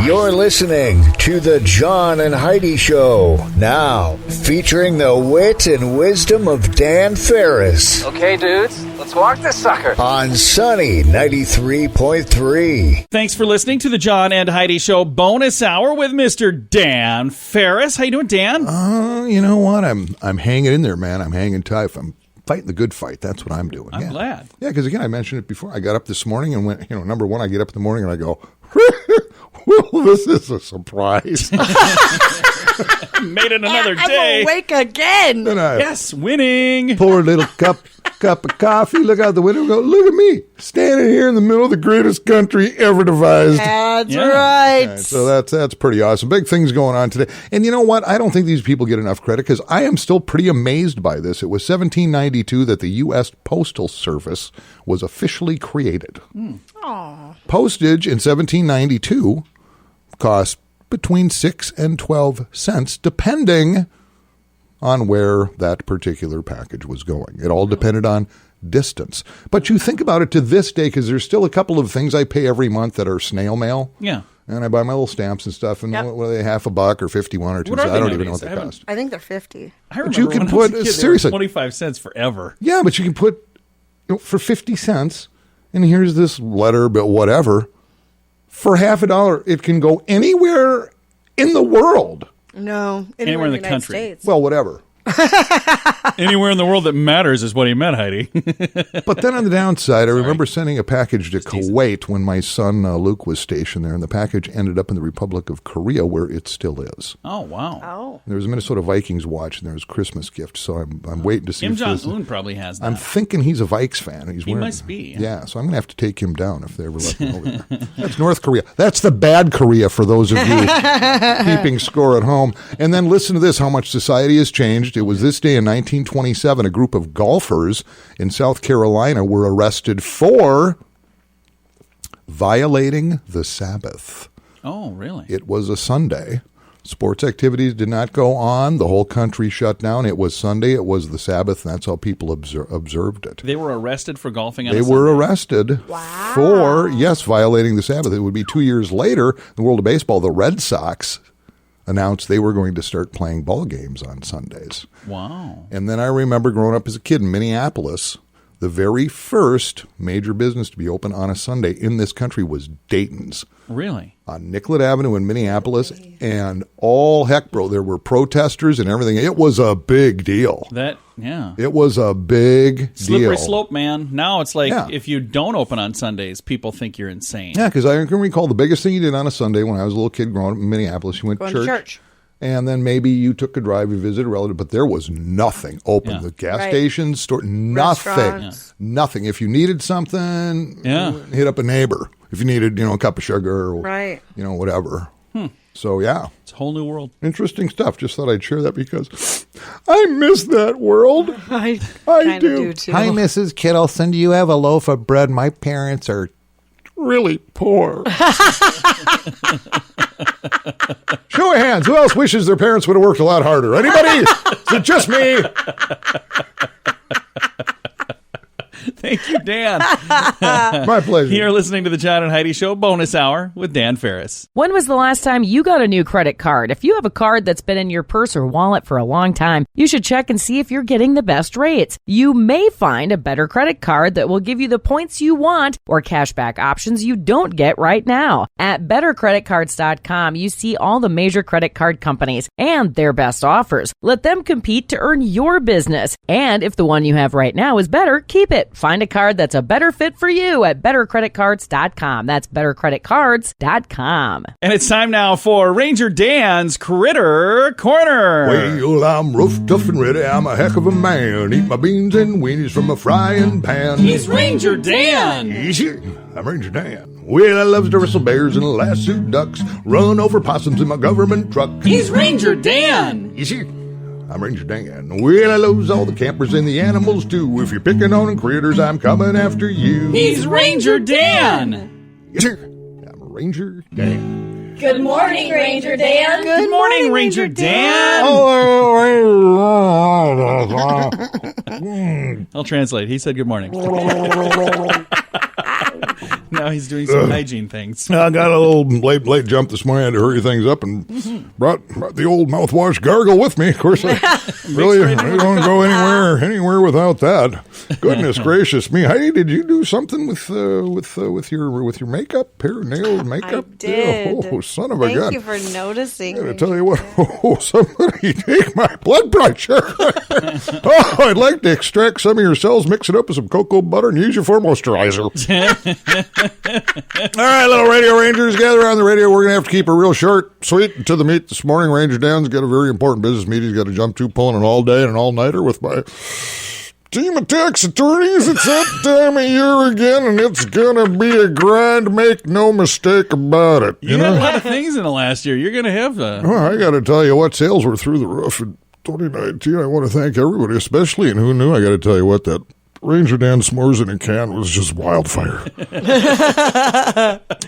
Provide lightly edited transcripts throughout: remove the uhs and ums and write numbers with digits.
You're listening to the John and Heidi Show, now featuring the wit and wisdom of Dan Farris. Okay, dudes, let's walk this sucker. On Sunny 93.3. Thanks for listening to the John and Heidi Show bonus hour with Mr. Dan Farris. How you doing, Dan? You know what? I'm hanging in there, man. I'm hanging tight. I'm fighting the good fight. That's what I'm doing. I'm glad. Yeah, because again, I mentioned it before. I got up this morning and went, number one, I get up in the morning and I go, well, this is a surprise. Made it another day. I'm awake again. Yes, winning. Pour a little cup of coffee, look out the window and go, look at me, standing here in the middle of the greatest country ever devised. That's right. Right. So that's pretty awesome. Big things going on today. And you know what? I don't think these people get enough credit because I am still pretty amazed by this. It was 1792 that the U.S. Postal Service was officially created. Postage in 1792 cost between 6 and 12 cents, depending on where that particular package was going. It all depended on distance. But you think about it to this day, because there's still a couple of things I pay every month that are snail mail. Yeah. And I buy my little stamps and stuff, and what are they, $1 or 51 or 2 cents? I don't even know what they cost. I think they're 50. I remember you can when put, I was a kid, seriously, they were 25 cents forever. Yeah, but you can put, for 50 cents, and here's this letter, but whatever, for $50, it can go anywhere in the world. No, Anywhere in the United country. States. Well, whatever. Anywhere in the world that matters is what he meant, Heidi. But then on the downside, I remember sending a package to Kuwait when my son Luke was stationed there, and the package ended up in the Republic of Korea, where it still is. Oh, wow. Oh. There was a Minnesota Vikings watch, and there was a Christmas gift, so I'm waiting to see. Kim if this- Jong-un probably has that. I'm thinking he's a Vikes fan. He must be. Yeah, so I'm going to have to take him down if they ever let me over there. That's North Korea. That's the bad Korea for those of you keeping score at home. And then listen to this, how much society has changed. It was this day in 1927, a group of golfers in South Carolina were arrested for violating the Sabbath. Oh, really? It was a Sunday. Sports activities did not go on. The whole country shut down. It was Sunday. It was the Sabbath, and that's how people observed it. They were arrested for golfing on They a were Sunday? arrested for, yes, violating the Sabbath. It would be 2 years later, in the world of baseball, the Red Sox announced they were going to start playing ball games on Sundays. Wow. And then I remember growing up as a kid in Minneapolis, the very first major business to be open on a Sunday in this country was Dayton's. Really? On Nicollet Avenue in Minneapolis, and all heck, bro, there were protesters and everything. It was a big deal. Yeah. It was a big Slippery deal. slope, man. Now it's like Yeah. if you don't open on Sundays, people think you're insane. Yeah, because I can recall the biggest thing you did on a Sunday when I was a little kid growing up in Minneapolis. You went Going to to church. church. And then maybe you took a drive, you visited a relative, but there was nothing open. Yeah. The gas Right. stations, store, nothing. Restaurants. Nothing. If you needed something, Yeah. hit up a neighbor. If you needed, a cup of sugar or, Right. whatever. So, yeah, It's a whole new world. interesting stuff. Just thought I'd share that because I miss that world. I I do too. Hi, Mrs. Kittleson. Do you have a loaf of bread? My parents are Really poor. Show of hands. Who else wishes their parents would have worked a lot harder? Anybody? Is it just me? Thank you, Dan. My pleasure. You're listening to the John and Heidi Show bonus hour with Dan Farris. When was the last time you got a new credit card? If you have a card that's been in your purse or wallet for a long time, you should check and see if you're getting the best rates. You may find a better credit card that will give you the points you want or cashback options you don't get right now. At bettercreditcards.com, you see all the major credit card companies and their best offers. Let them compete to earn your business. And if the one you have right now is better, keep it. Find a card that's a better fit for you at bettercreditcards.com. That's bettercreditcards.com. And it's time now for Ranger Dan's Critter Corner. Well, I'm rough, tough, and ready. I'm a heck of a man. Eat my beans and weenies from a frying pan. He's Ranger Dan. Easy. I'm Ranger Dan. Well, I loves to wrestle bears and lasso ducks. Run over possums in my government truck. He's Ranger Dan. Easy. I'm Ranger Dan. Well, I loves all the campers and the animals too. If you're picking on critters, I'm coming after you. He's Ranger Dan. Yes, sir. I'm Ranger Dan. Good morning, Ranger Dan. Good morning, Ranger Dan. I'll translate. He said good morning. Now he's doing some hygiene things. I got a little late jump this morning. I had to hurry things up and brought the old mouthwash gargle with me. Of course, I really don't go anywhere without that. Goodness gracious me, Heidi! Did you do something with your makeup, hair, nails, makeup? I did. Oh, son of a gun! Thank you for noticing. I gotta tell you what. Oh, somebody take my blood pressure. Oh, I'd like to extract some of your cells, mix it up with some cocoa butter, and use you for moisturizer. All right, little radio rangers, gather around the radio. We're going to have to keep it real short, sweet, and to the meat this morning. Ranger Dan's got a very important business meeting he's got to jump to, pulling an all-day and an all-nighter with my team of tax attorneys. It's that time of year again, and it's going to be a grind. Make no mistake about it. You had a lot of things in the last year. You're going to have Well, I got to tell you what, sales were through the roof in 2019. I want to thank everybody, especially, and who knew, I got to tell you what, that Ranger Dan s'mores in a can was just wildfire.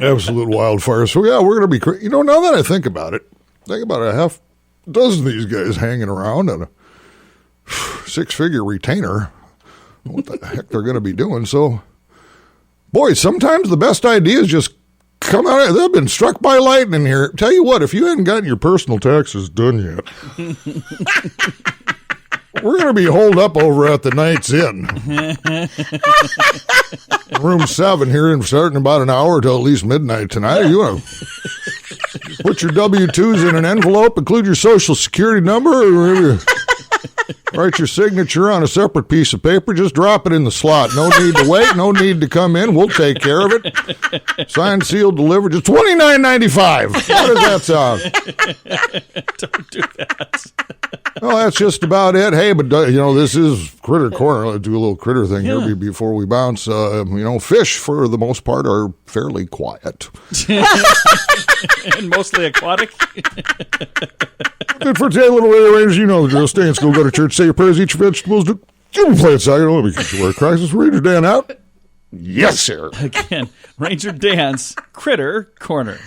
Absolute wildfire. So, yeah, we're going to be, now that I think about it, a half dozen of these guys hanging around on a 6-figure retainer. What the heck they're going to be doing. So, boy, sometimes the best ideas just come out. They've been struck by lightning here. Tell you what, if you hadn't gotten your personal taxes done yet, we're going to be holed up over at the Knight's Inn. Room 7 here, and starting about an hour till at least midnight tonight. You want to put your W-2s in an envelope, include your social security number, or maybe write your signature on a separate piece of paper. Just drop it in the slot. No need to wait. No need to come in. We'll take care of it. Signed, sealed, delivered. Just $29.95. How does that sound? Don't do that. Well, that's just about it. Hey, but this is Critter Corner. Let's do a little critter thing here before we bounce. Fish for the most part are fairly quiet. And mostly aquatic. Good for today, little radio rangers. You know the drill. Stay in school, go to church, say your prayers, eat your vegetables, play it soccer. Let me get you where it cracks. Ranger Dan out. Yes, sir. Again, Ranger Dan's Critter Corner.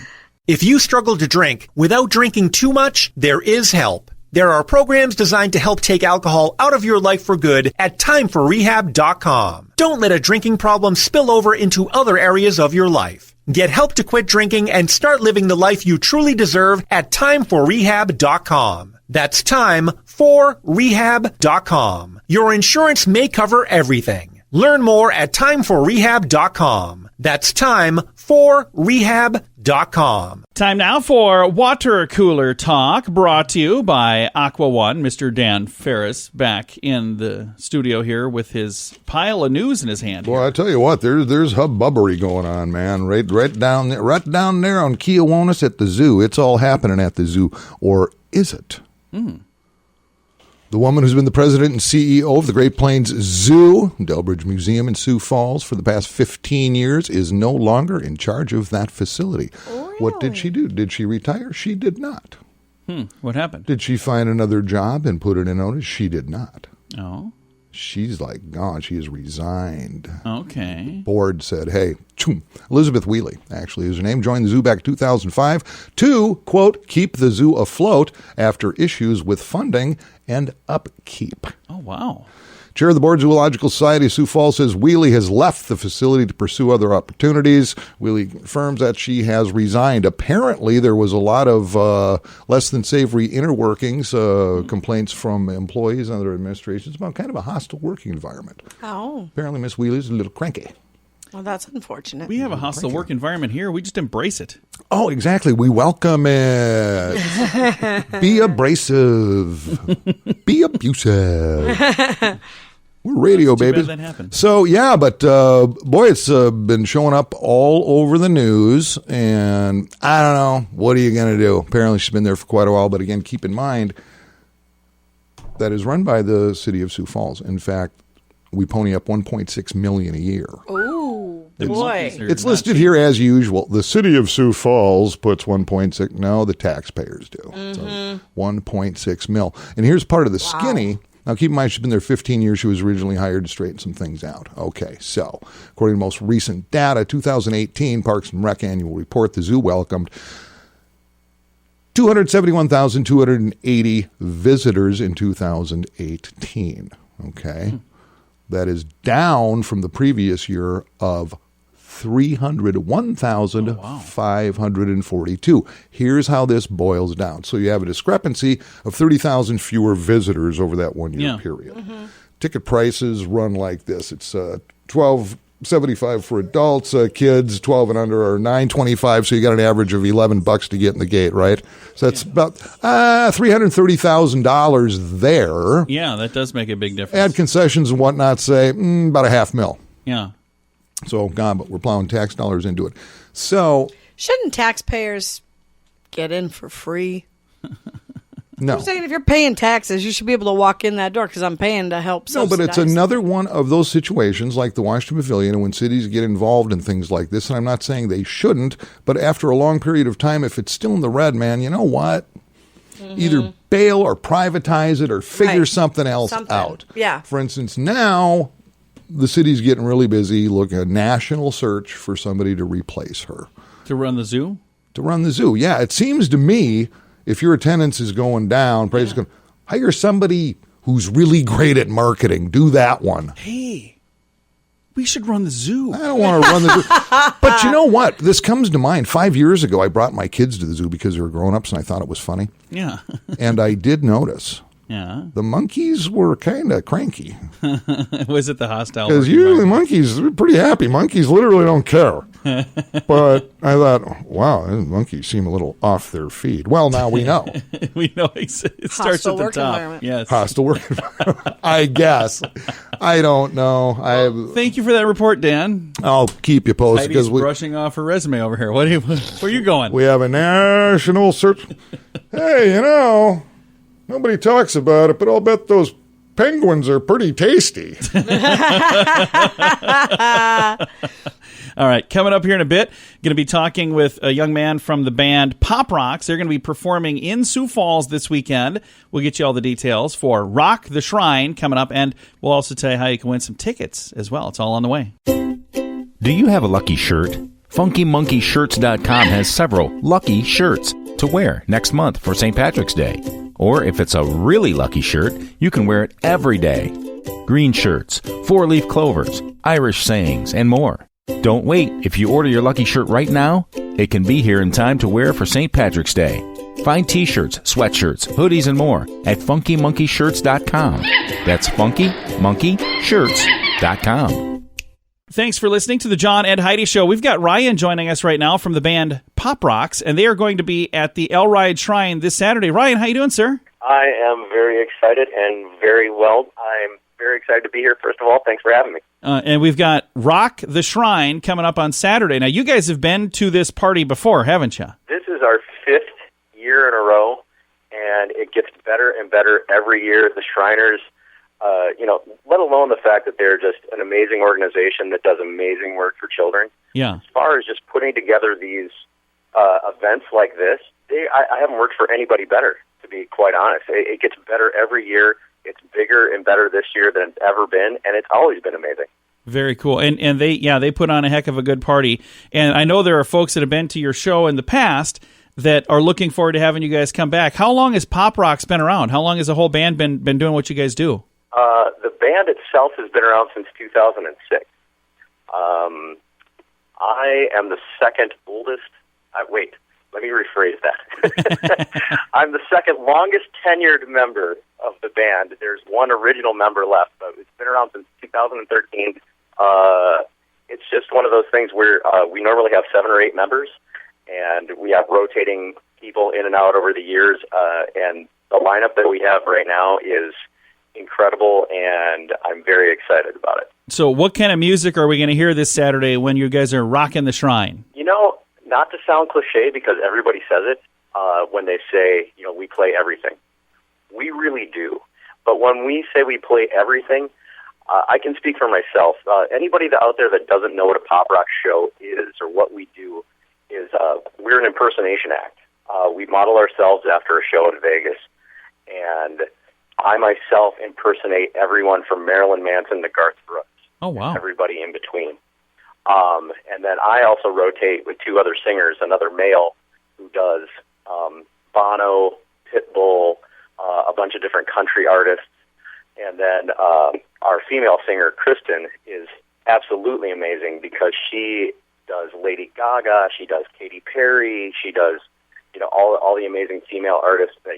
If you struggle to drink without drinking too much, there is help. There are programs designed to help take alcohol out of your life for good at timeforrehab.com. Don't let a drinking problem spill over into other areas of your life. Get help to quit drinking and start living the life you truly deserve at timeforrehab.com. That's timeforrehab.com. Your insurance may cover everything. Learn more at timeforrehab.com. That's timeforrehab.com. Time now for Water Cooler Talk, brought to you by Aqua One. Mr. Dan Farris back in the studio here with his pile of news in his hand. Well, I tell you what, there's hubbubbery going on, man. Right down there on Kiwanis at the zoo. It's all happening at the zoo, or is it? The woman who's been the president and CEO of the Great Plains Zoo, Delbridge Museum in Sioux Falls for the past 15 years, is no longer in charge of that facility. Really? What did she do? Did she retire? She did not. What happened? Did she find another job and put it in notice? She did not. Oh. She's gone. She has resigned. Okay. Board said, hey, Elizabeth Wheely, actually, is her name, joined the zoo back in 2005 to, quote, keep the zoo afloat after issues with funding and upkeep. Oh, wow. Chair of the Board Zoological Society of Sioux Falls says Wheely has left the facility to pursue other opportunities. Wheely confirms that she has resigned. Apparently, there was a lot of less than savory inner workings, complaints from employees and other administrations about kind of a hostile working environment. Oh. Apparently, Miss Wheely's a little cranky. Well, that's unfortunate. We have a hostile work environment here. We just embrace it. Oh, exactly. We welcome it. Be abrasive. Be abusive. We're radio, Too baby. bad that happened. So, yeah, but boy, it's been showing up all over the news, and I don't know. What are you going to do? Apparently, she's been there for quite a while, but again, keep in mind that is run by the city of Sioux Falls. In fact, we pony up $1.6 million a year. Ooh, boy. It's listed here as usual. The city of Sioux Falls puts 1.6. No, the taxpayers do. So 1.6 mil. And here's part of the skinny. Now, keep in mind, she's been there 15 years. She was originally hired to straighten some things out. Okay, so according to most recent data, 2018 Parks and Rec annual report, the zoo welcomed 271,280 visitors in 2018. Okay. That is down from the previous year of 301,542. Here's how this boils down. So you have a discrepancy of 30,000 fewer visitors over that 1 year period. Ticket prices run like this. It's $12.75 for adults. Kids 12 and under are $9.25. So you got an average of $11 to get in the gate, right? So that's about $330,000 there. Yeah, that does make a big difference. Add concessions and whatnot, say about $500,000. Yeah. So, God, but we're plowing tax dollars into it. So, shouldn't taxpayers get in for free? No. I'm saying if you're paying taxes, you should be able to walk in that door because I'm paying to help subsidize. No, but it's another one of those situations like the Washington Pavilion and when cities get involved in things like this, and I'm not saying they shouldn't, but after a long period of time, if it's still in the red, man, you know what? Either bail or privatize it or figure something else out. Yeah. For instance, now the city's getting really busy looking at a national search for somebody to replace her. To run the zoo? To run the zoo, yeah. It seems to me if your attendance is going down, price is going, hire somebody who's really great at marketing. Do that one. Hey, we should run the zoo. I don't want to run the zoo. But you know what? This comes to mind. 5 years ago, I brought my kids to the zoo because they were grown-ups, and I thought it was funny. Yeah. And I did notice. Yeah. The monkeys were kind of cranky. Was it the hostile? Because usually monkeys are pretty happy. Monkeys literally don't care. But I thought, wow, these monkeys seem a little off their feed. Well, now we know. We know it starts at the top. Yes. Hostile work environment. I guess. I don't know. Thank you for that report, Dan. I'll keep you posted. Heidi's brushing off her resume over here. Where are you going? We have a national search. Hey, you know, nobody talks about it, but I'll bet those penguins are pretty tasty. All right, coming up here in a bit, going to be talking with a young man from the band Pop Rocks. They're going to be performing in Sioux Falls this weekend. We'll get you all the details for Rock the Shrine coming up, and we'll also tell you how you can win some tickets as well. It's all on the way. Do you have a lucky shirt? FunkyMonkeyShirts.com has several lucky shirts to wear next month for St. Patrick's Day. Or if it's a really lucky shirt, you can wear it every day. Green shirts, four-leaf clovers, Irish sayings, and more. Don't wait. If you order your lucky shirt right now, it can be here in time to wear for St. Patrick's Day. Find t-shirts, sweatshirts, hoodies, and more at FunkyMonkeyShirts.com. That's FunkyMonkeyShirts.com. Thanks for listening to the John and Heidi Show. We've got Ryan joining us right now from the band Pop Rocks, and they are going to be at the Shrine this Saturday. Ryan, how you doing, sir? I am very excited and very well. I'm very excited to be here. First of all, thanks for having me. And we've got Rock the Shrine coming up on Saturday. Now, you guys have been to this party before, haven't you? This is our 5th year in a row, and it gets better and better every year. The Shriners, let alone the fact that they're just an amazing organization that does amazing work for children. Yeah. As far as just putting together these events like this, I haven't worked for anybody better, to be quite honest. It gets better every year. It's bigger and better this year than it's ever been, and it's always been amazing. Very cool. And they put on a heck of a good party. And I know there are folks that have been to your show in the past that are looking forward to having you guys come back. How long has Pop Rocks been around? How long has the whole band been doing what you guys do? The band itself has been around since 2006. I am the second oldest. Wait, let me rephrase that. I'm the second longest tenured member of the band. There's one original member left, but it's been around since 2013. It's just one of those things where we normally have 7 or 8 members, and we have rotating people in and out over the years, and the lineup that we have right now is incredible, and I'm very excited about it. So what kind of music are we going to hear this Saturday when you guys are rocking the Shrine? You know, not to sound cliche, because everybody says it when they say, we play everything. We really do. But when we say we play everything, I can speak for myself. Anybody out there that doesn't know what a pop rock show is or what we do is we're an impersonation act. We model ourselves after a show in Vegas, and I myself impersonate everyone from Marilyn Manson to Garth Brooks. Oh, wow. Everybody in between. And then I also rotate with 2 other singers, another male who does Bono, Pitbull, a bunch of different country artists. And then our female singer, Kristen, is absolutely amazing because she does Lady Gaga. She does Katy Perry. She does, all the amazing female artists that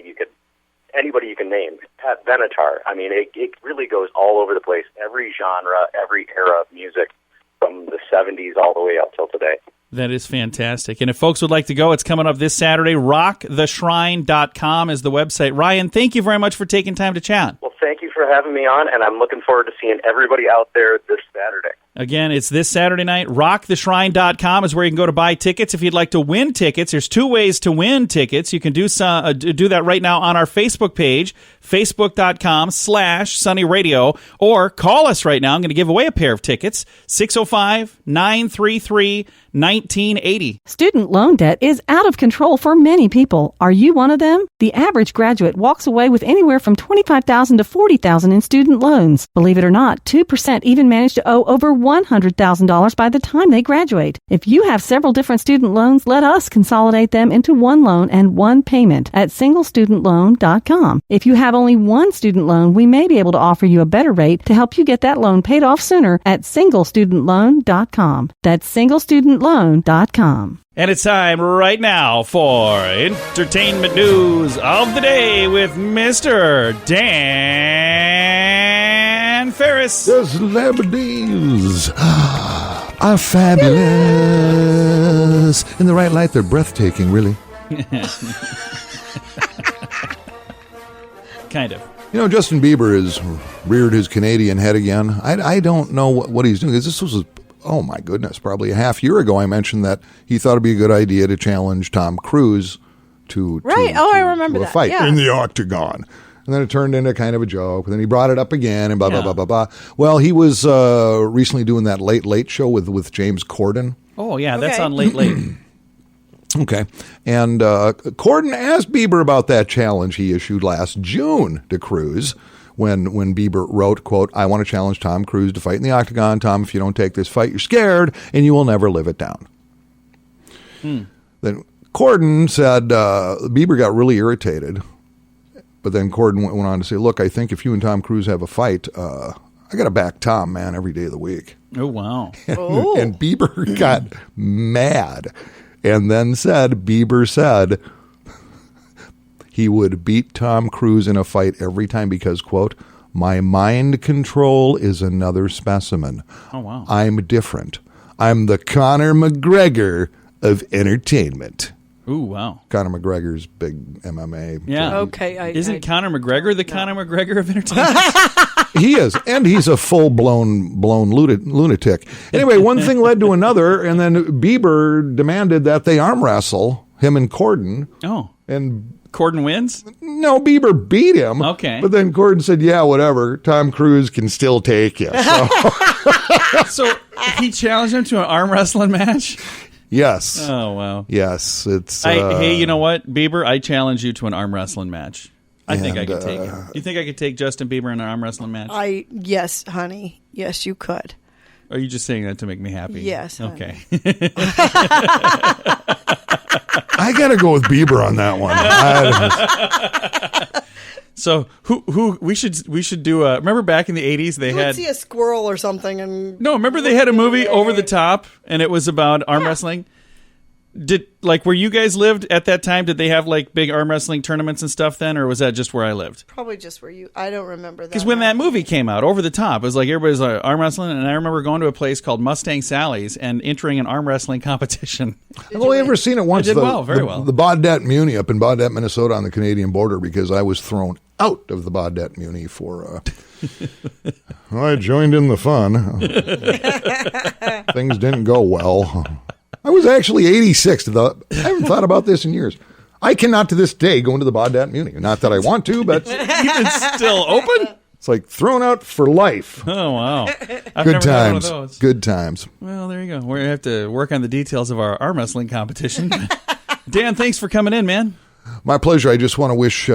anybody you can name. Pat Benatar. I mean, it really goes all over the place. Every genre, every era of music, from the 70s all the way up till today. That is fantastic. And if folks would like to go, it's coming up this Saturday. WithDanFarris.com is the website. Ryan, thank you very much for taking time to chat. Well, thank you for having me on, and I'm looking forward to seeing everybody out there this Saturday. Again, it's this Saturday night. WithDanFarris.com is where you can go to buy tickets. If you'd like to win tickets, there's 2 ways to win tickets. You can do that right now on our Facebook page, facebook.com/sunnyradio, or call us right now. I'm going to give away a pair of tickets, 605-933-1980. Student loan debt is out of control for many people. Are you one of them? The average graduate walks away with anywhere from $25,000 to $40,000 in student loans. Believe it or not, 2% even manage to owe over $100,000 by the time they graduate. If you have several different student loans, let us consolidate them into one loan and one payment at singlestudentloan.com. If you have only one student loan, we may be able to offer you a better rate to help you get that loan paid off sooner at singlestudentloan.com. That's singlestudentloan.com. And it's time right now for entertainment news of the day with Mr. Dan Farris. The celebrities are fabulous. In the right light, they're breathtaking, really. Kind of. Justin Bieber has reared his Canadian head again. I don't know what he's doing. This was, oh my goodness, probably a half year ago I mentioned that he thought it'd be a good idea to challenge Tom Cruise to I remember a that. fight Yeah. in the octagon. And then it turned into kind of a joke. And then he brought it up again and blah, blah, blah, blah, blah. Well, he was recently doing that Late Show with James Corden. Oh, yeah, that's on Late. Okay. And Corden asked Bieber about that challenge he issued last June to Cruise when Bieber wrote, quote, "I want to challenge Tom Cruise to fight in the octagon. Tom, if you don't take this fight, you're scared and you will never live it down." Then Corden said Bieber got really irritated. But then Corden went on to say, "Look, I think if you and Tom Cruise have a fight, I got to back Tom, man, every day of the week." Oh, wow. And Bieber got mad and then Bieber said he would beat Tom Cruise in a fight every time because, quote, "My mind control is another specimen. Oh, wow. I'm different. I'm the Conor McGregor of entertainment." Ooh, wow. Conor McGregor's big MMA. Yeah. Okay. Isn't Conor McGregor the Conor McGregor of entertainment? He is, and he's a full-blown lunatic. Anyway, one thing led to another, and then Bieber demanded that they arm wrestle, him and Corden. Oh. And Corden wins? No, Bieber beat him. Okay. But then Corden said, "Yeah, whatever. Tom Cruise can still take you." So, so he challenged him to an arm wrestling match? Yes. Oh, wow. Yes. It's. Hey, you know what, Bieber? I challenge you to an arm wrestling match. I think I could take it. You think I could take Justin Bieber in an arm wrestling match? Yes, honey. Yes, you could. Are you just saying that to make me happy? Yes. Okay. I got to go with Bieber on that one. So who we should do remember back in the 80s they had see a squirrel or something and No, remember they had a movie Over the Top and it was about arm wrestling? Did where you guys lived at that time, did they have big arm wrestling tournaments and stuff then, or was that just where I lived? Probably just where I don't remember that. Because when that movie came out, Over the Top, it was everybody's arm wrestling, and I remember going to a place called Mustang Sally's and entering an arm wrestling competition. I've only ever seen it once. I did very well. The Baudette Muni up in Baudette, Minnesota on the Canadian border because I was thrown out of the Baudette Muni for... I joined in the fun. Things didn't go well. I was actually 86. I haven't thought about this in years. I cannot to this day go into the Baudette Muni. Not that I want to, but... Even still open? It's like thrown out for life. Oh, wow. I've Good never times. had one of those. Good times. Well, there you go. We're going to have to work on the details of our arm wrestling competition. Dan, thanks for coming in, man. My pleasure. I just want to wish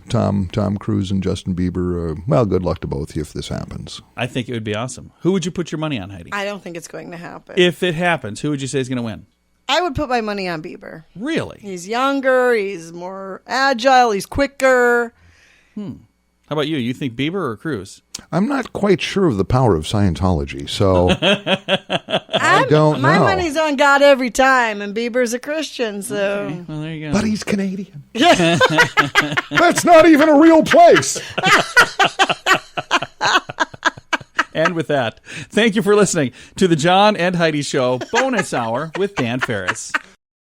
Tom Cruise and Justin Bieber, good luck to both of you if this happens. I think it would be awesome. Who would you put your money on, Heidi? I don't think it's going to happen. If it happens, who would you say is going to win? I would put my money on Bieber. Really? He's younger. He's more agile. He's quicker. How How about you? You think Bieber or Cruz? I'm not quite sure of the power of Scientology, so I don't know. My money's on God every time, and Bieber's a Christian, so. Okay. Well, there you go. But he's Canadian. That's not even a real place. And with that, thank you for listening to the John and Heidi Show bonus hour with Dan Farris.